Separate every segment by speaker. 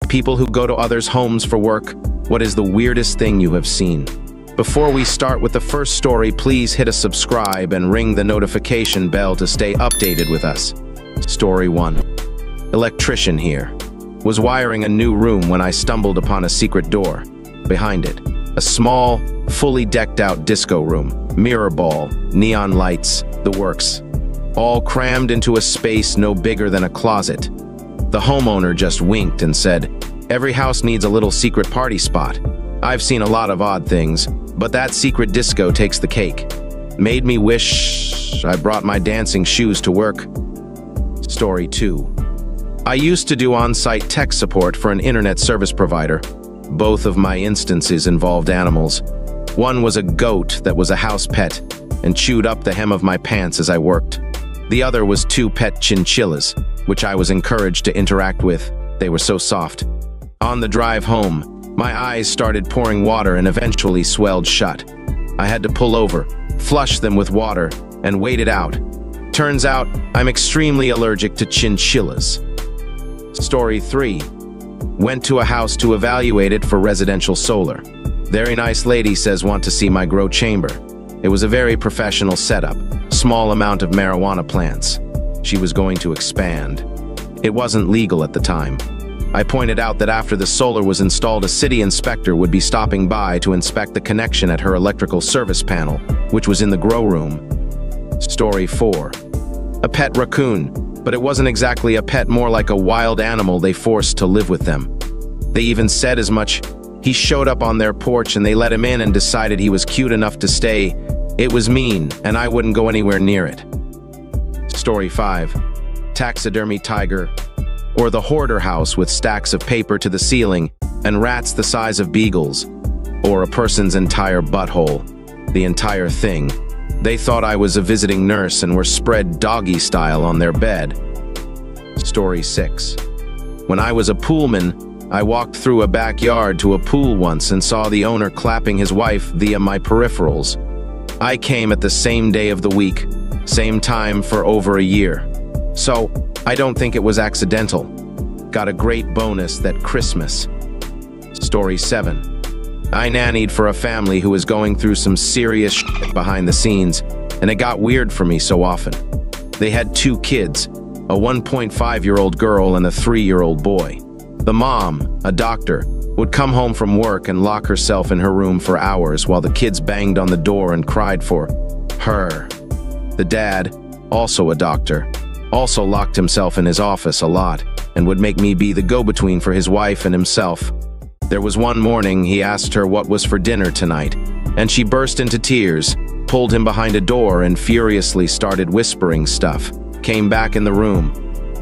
Speaker 1: People who go to others' homes for work, what is the weirdest thing you have seen? Before we start with the first story, please hit a subscribe and ring the notification bell to stay updated with us. Story 1. Electrician here. Was wiring a new room when I stumbled upon a secret door. Behind it, a small, fully decked out disco room, mirror ball, neon lights, the works. All crammed into a space no bigger than a closet. The homeowner just winked and said, "Every house needs a little secret party spot. I've seen a lot of odd things, but that secret disco takes the cake." Made me wish I brought my dancing shoes to work. Story 2. I used to do on-site tech support for an internet service provider. Both of my instances involved animals. One was a goat that was a house pet and chewed up the hem of my pants as I worked. The other was 2 pet chinchillas, which I was encouraged to interact with. They were so soft. On the drive home, my eyes started pouring water and eventually swelled shut. I had to pull over, flush them with water, and wait it out. Turns out, I'm extremely allergic to chinchillas. Story 3. Went to a house to evaluate it for residential solar. Very nice lady says want to see my grow chamber. It was a very professional setup, small amount of marijuana plants. She was going to expand. It wasn't legal at the time. I pointed out that after the solar was installed, a city inspector would be stopping by to inspect the connection at her electrical service panel, which was in the grow room. Story 4. A pet raccoon, but it wasn't exactly a pet, more like a wild animal they forced to live with them. They even said as much. He showed up on their porch and they let him in and decided he was cute enough to stay. It was mean, and I wouldn't go anywhere near it. Story 5. Taxidermy tiger, or the hoarder house with stacks of paper to the ceiling and rats the size of beagles, or a person's entire butthole, the entire thing. They thought I was a visiting nurse and were spread doggy style on their bed. Story 6. When I was a poolman, I walked through a backyard to a pool once and saw the owner clapping his wife via my peripherals. I came at the same day of the week, same time for over a year. So, I don't think it was accidental. Got a great bonus that Christmas. Story 7. I nannied for a family who was going through some serious shit behind the scenes, and it got weird for me so often. They had 2 kids, a 1.5-year-old girl and a 3-year-old boy. The mom, a doctor, would come home from work and lock herself in her room for hours while the kids banged on the door and cried for her. The dad, also a doctor, also locked himself in his office a lot and would make me be the go-between for his wife and himself. There was one morning he asked her what was for dinner tonight, and she burst into tears, pulled him behind a door and furiously started whispering stuff, came back in the room,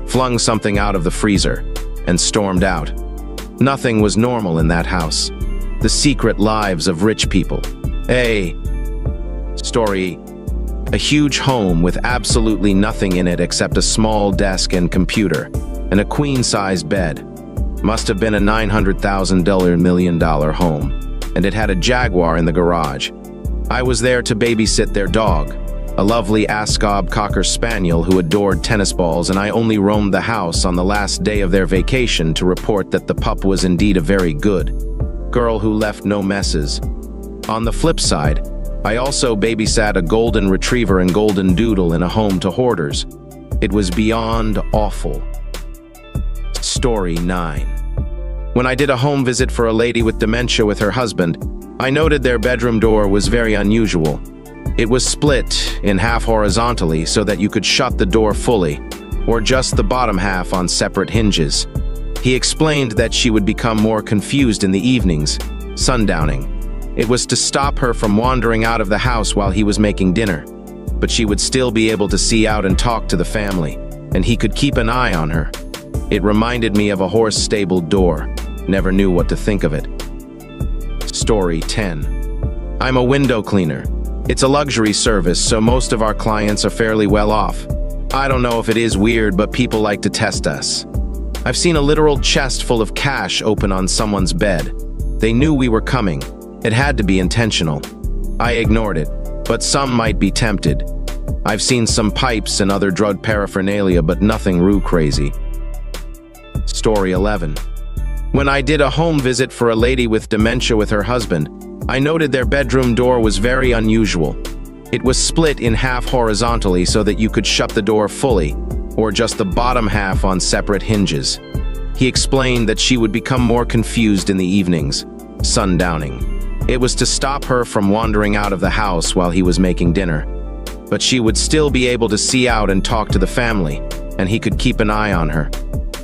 Speaker 1: flung something out of the freezer, and stormed out. Nothing was normal in that house. The secret lives of rich people. Story. A huge home with absolutely nothing in it except a small desk and computer, and a queen-sized bed. Must have been a $900,000 million home, and it had a Jaguar in the garage. I was there to babysit their dog, a lovely Ascov Cocker Spaniel who adored tennis balls, and I only roamed the house on the last day of their vacation to report that the pup was indeed a very good girl who left no messes. On the flip side, I also babysat a golden retriever and golden doodle in a home to hoarders. It was beyond awful. Story 9. When I did a home visit for a lady with dementia with her husband, I noted their bedroom door was very unusual. It was split in half horizontally so that you could shut the door fully, or just the bottom half on separate hinges. He explained that she would become more confused in the evenings, sundowning. It was to stop her from wandering out of the house while he was making dinner, but she would still be able to see out and talk to the family, and he could keep an eye on her. It reminded me of a horse stable door. Never knew what to think of it. Story 10. I'm a window cleaner. It's a luxury service, so most of our clients are fairly well off. I don't know if it is weird, but people like to test us. I've seen a literal chest full of cash open on someone's bed. They knew we were coming. It had to be intentional. I ignored it, but some might be tempted. I've seen some pipes and other drug paraphernalia, but nothing rue crazy. Story 11. When I did a home visit for a lady with dementia with her husband, I noted their bedroom door was very unusual. It was split in half horizontally so that you could shut the door fully, or just the bottom half on separate hinges. He explained that she would become more confused in the evenings, sundowning. It was to stop her from wandering out of the house while he was making dinner. But she would still be able to see out and talk to the family, and he could keep an eye on her.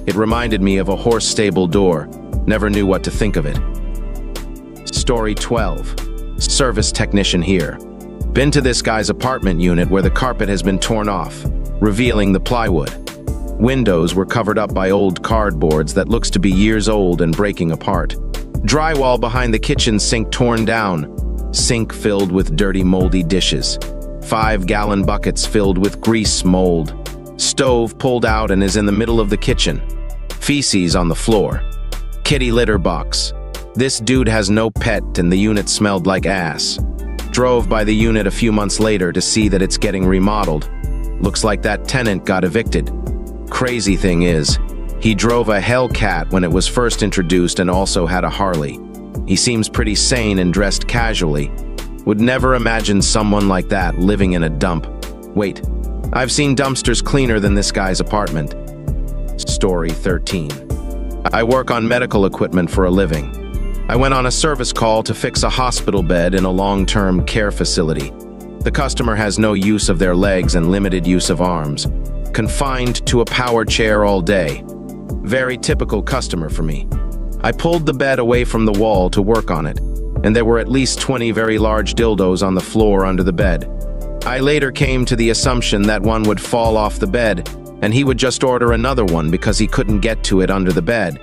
Speaker 1: It reminded me of a horse stable door. Never knew what to think of it. Story 12. Service technician here. Been to this guy's apartment unit where the carpet has been torn off, revealing the plywood. Windows were covered up by old cardboards that looks to be years old and breaking apart. Drywall behind the kitchen sink torn down. Sink filled with dirty, moldy dishes. 5-gallon buckets filled with grease mold. Stove pulled out and is in the middle of the kitchen. Feces on the floor. Kitty litter box. This dude has no pet and the unit smelled like ass. Drove by the unit a few months later to see that it's getting remodeled. Looks like that tenant got evicted. Crazy thing is, he drove a Hellcat when it was first introduced and also had a Harley. He seems pretty sane and dressed casually. Would never imagine someone like that living in a dump. Wait, I've seen dumpsters cleaner than this guy's apartment. Story 13. I work on medical equipment for a living. I went on a service call to fix a hospital bed in a long-term care facility. The customer has no use of their legs and limited use of arms. Confined to a power chair all day. Very typical customer for me. I pulled the bed away from the wall to work on it, and there were at least 20 very large dildos on the floor under the bed. I later came to the assumption that one would fall off the bed, and he would just order another one because he couldn't get to it under the bed.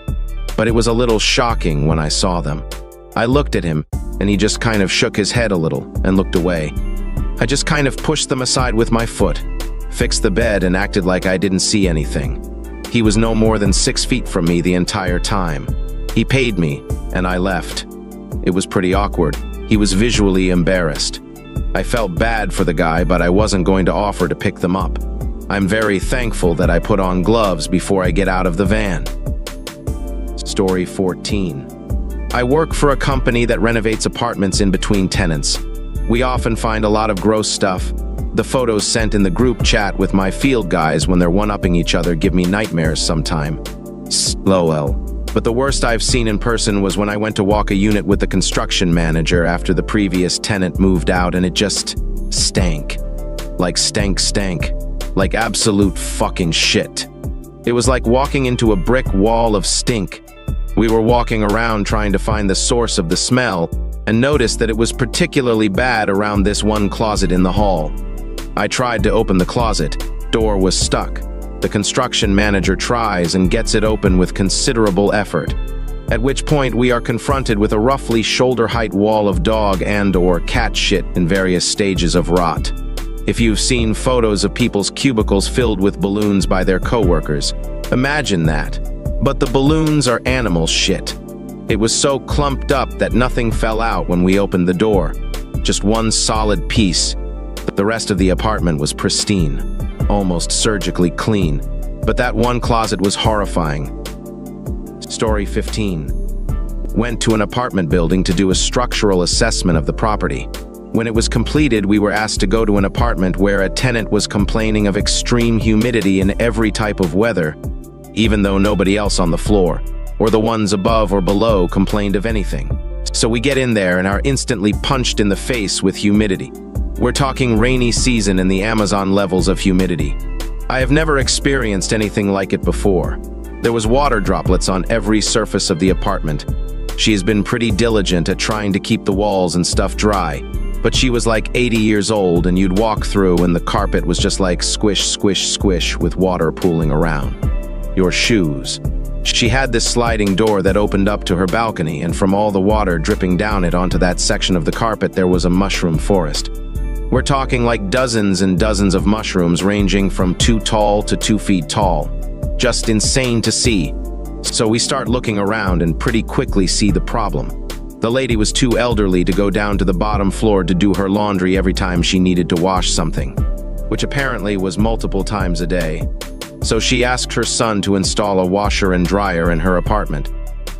Speaker 1: But it was a little shocking when I saw them. I looked at him, and he just kind of shook his head a little and looked away. I just kind of pushed them aside with my foot, fixed the bed, and acted like I didn't see anything. He was no more than 6 feet from me the entire time. He paid me, and I left. It was pretty awkward. He was visually embarrassed. I felt bad for the guy, but I wasn't going to offer to pick them up. I'm very thankful that I put on gloves before I get out of the van. Story 14. I work for a company that renovates apartments in between tenants. We often find a lot of gross stuff. The photos sent in the group chat with my field guys when they're one-upping each other give me nightmares sometime. LOL. But the worst I've seen in person was when I went to walk a unit with the construction manager after the previous tenant moved out, and it just stank. Like stank. Like absolute fucking shit. It was like walking into a brick wall of stink. We were walking around trying to find the source of the smell and noticed that it was particularly bad around this one closet in the hall. I tried to open the closet. Door was stuck. The construction manager tries and gets it open with considerable effort, at which point we are confronted with a roughly shoulder-height wall of dog and/or cat shit in various stages of rot. If you've seen photos of people's cubicles filled with balloons by their coworkers, imagine that. But the balloons are animal shit. It was so clumped up that nothing fell out when we opened the door. Just one solid piece. The rest of the apartment was pristine, almost surgically clean. But that one closet was horrifying. Story 15. Went to an apartment building to do a structural assessment of the property. When it was completed, we were asked to go to an apartment where a tenant was complaining of extreme humidity in every type of weather, even though nobody else on the floor, or the ones above or below, complained of anything. So we get in there and are instantly punched in the face with humidity. We're talking rainy season and the Amazon levels of humidity. I have never experienced anything like it before. There was water droplets on every surface of the apartment. She has been pretty diligent at trying to keep the walls and stuff dry, but she was like 80 years old, and you'd walk through and the carpet was just like squish, squish, squish with water pooling around your shoes. She had this sliding door that opened up to her balcony, and from all the water dripping down it onto that section of the carpet, there was a mushroom forest. We're talking like dozens and dozens of mushrooms ranging from 2 tall to 2 feet tall. Just insane to see. So we start looking around and pretty quickly see the problem. The lady was too elderly to go down to the bottom floor to do her laundry every time she needed to wash something, which apparently was multiple times a day. So she asked her son to install a washer and dryer in her apartment.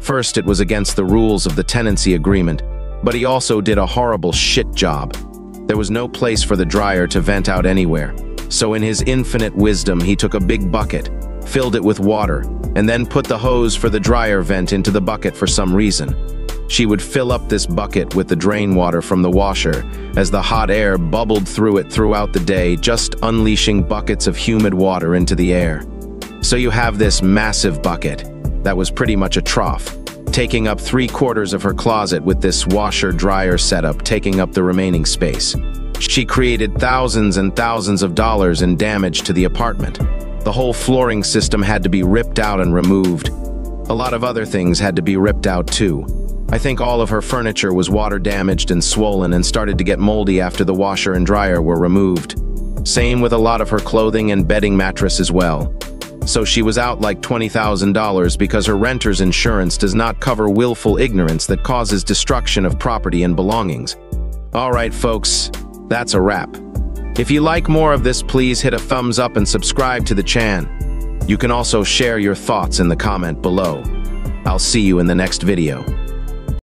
Speaker 1: First, it was against the rules of the tenancy agreement, but he also did a horrible shit job. There was no place for the dryer to vent out anywhere, so in his infinite wisdom, he took a big bucket, filled it with water, and then put the hose for the dryer vent into the bucket for some reason. She would fill up this bucket with the drain water from the washer as the hot air bubbled through it throughout the day, just unleashing buckets of humid water into the air. So you have this massive bucket that was pretty much a trough, taking up 3/4 of her closet, with this washer-dryer setup taking up the remaining space. She created thousands and thousands of dollars in damage to the apartment. The whole flooring system had to be ripped out and removed. A lot of other things had to be ripped out too. I think all of her furniture was water damaged and swollen and started to get moldy after the washer and dryer were removed. Same with a lot of her clothing and bedding mattress as well. So she was out like $20,000 because her renter's insurance does not cover willful ignorance that causes destruction of property and belongings. All right, folks, that's a wrap. If you like more of this, please hit a thumbs up and subscribe to the channel. You can also share your thoughts in the comment below. I'll see you in the next video.